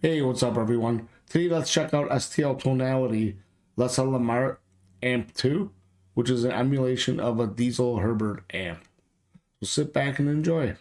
Hey, what's up, everyone? Today, let's check out STL Tonality Lasse Lammert Amp 2, which is an emulation of a Diezel Herbert amp. So sit back and enjoy.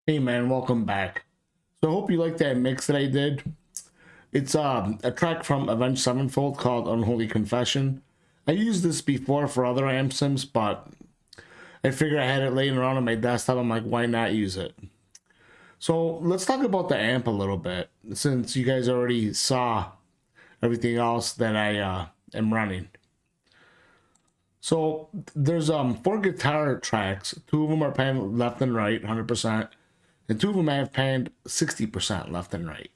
Hey, man, welcome back. So I hope you liked that mix that I did. It's a track from Avenged Sevenfold called Unholy Confession. I used this before for other amp sims, but I figured I had it laying around on my desktop. I'm like, why not use it? So let's talk about the amp a little bit, since you guys already saw everything else that I am running. So there's 4 guitar tracks. 2 of them are panned left and right, 100%, and 2 of them I have panned 60% left and right.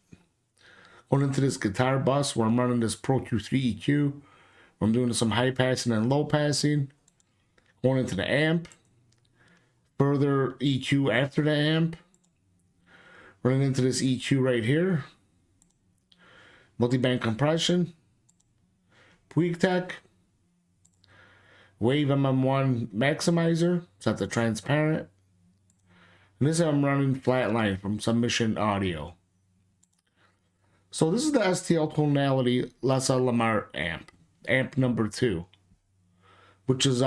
Going into this guitar bus where I'm running this Pro Q3 EQ, where I'm doing some high passing and low passing. Going into the amp, further EQ after the amp. Running into this EQ right here. Multi-band compression. Puig Tech. Wave MM1 maximizer. Set the transparent. And this I'm running flatline from Submission Audio. So this is the STL Tonality Lasse Lammert amp. Amp number 2. Which is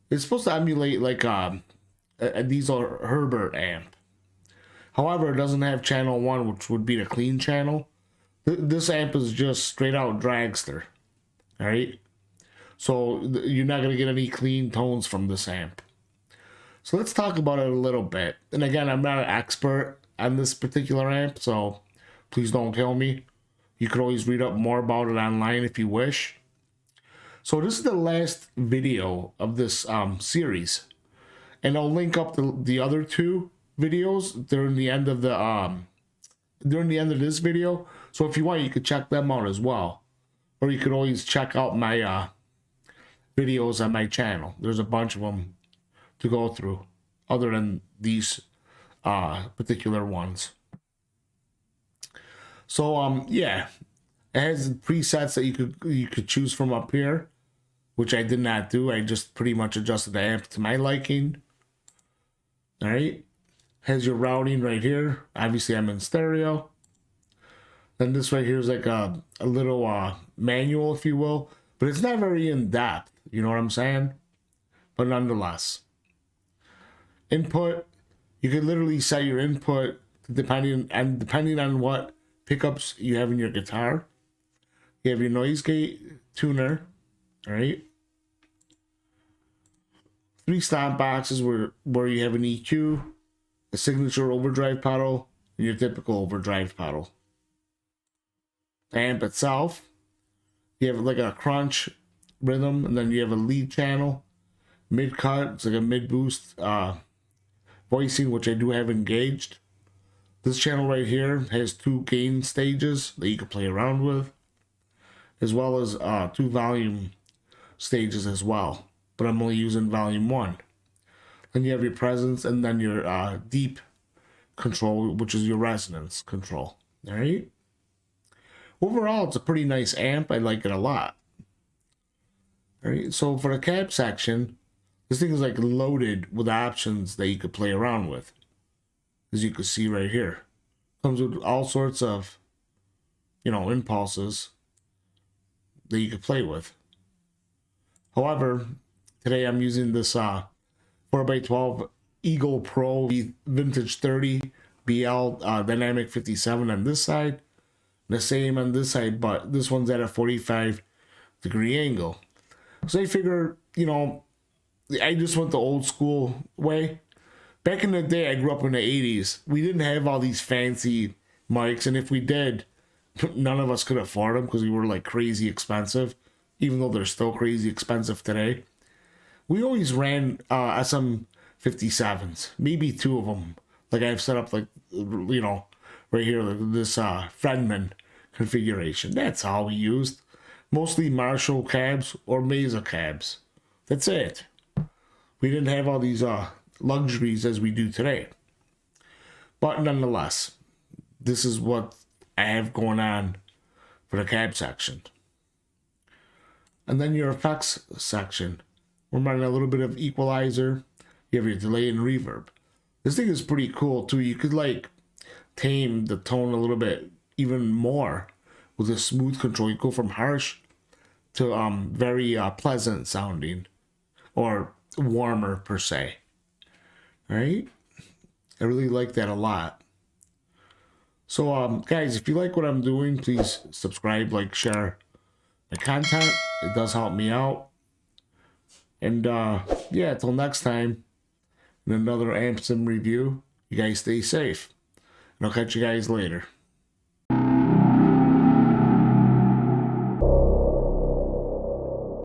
it's supposed to emulate like a Diezel Herbert amp. However, it doesn't have channel 1, which would be the clean channel. This amp is just straight out dragster. Alright? So you're not going to get any clean tones from this amp. So let's talk about it a little bit. And again, I'm not an expert on this particular amp, so please don't kill me. You could always read up more about it online if you wish. So this is the last video of this series. And I'll link up the other 2 videos during the end of this video. So if you want, you could check them out as well, or you could always check out my videos on my channel. There's a bunch of them to go through other than these particular ones. So yeah, it has presets that you could choose from up here, which I did not do. I just pretty much adjusted the amp to my liking. All right. Has your routing right here. Obviously, I'm in stereo. Then this right here is like a little manual, if you will. But it's not very in-depth. You know what I'm saying? But nonetheless. Input. You can literally set your input depending on what pickups you have in your guitar. You have your noise gate tuner. All right. 3 stomp boxes where you have an EQ, a signature overdrive pedal, and your typical overdrive pedal. The amp itself, you have like a crunch rhythm, and then you have a lead channel, mid cut, it's like a mid boost voicing, which I do have engaged. This channel right here has 2 gain stages that you can play around with, as well as 2 volume stages as well, but I'm only using volume 1. Then you have your presence, and then your deep control, which is your resonance control. All right. Overall, it's a pretty nice amp. I like it a lot. All right. So for the cab section, this thing is like loaded with options that you could play around with, as you can see right here. Comes with all sorts of, impulses that you could play with. However, today I'm using this 4x12 Eagle Pro Vintage 30 BL Dynamic 57 on this side. The same on this side, but this one's at a 45-degree angle. So I figure, I just went the old school way. Back in the day, I grew up in the 80s. We didn't have all these fancy mics, and if we did, none of us could afford them because we were like crazy expensive, even though they're still crazy expensive today. We always ran SM57s, maybe 2 of them. Like I've set up right here, this Fredman configuration. That's all we used. Mostly Marshall cabs or Mesa cabs. That's it. We didn't have all these luxuries as we do today. But nonetheless, this is what I have going on for the cab section. And then your effects section. We're running a little bit of equalizer. You have your delay and reverb. This thing is pretty cool too. You could tame the tone a little bit even more with a smooth control. You go from harsh to very pleasant sounding, or warmer per se. All right, I really like that a lot. So guys, if you like what I'm doing, please subscribe, like, share, my content. It does help me out. And yeah, till next time, in another Amp Sim review, you guys stay safe. And I'll catch you guys later.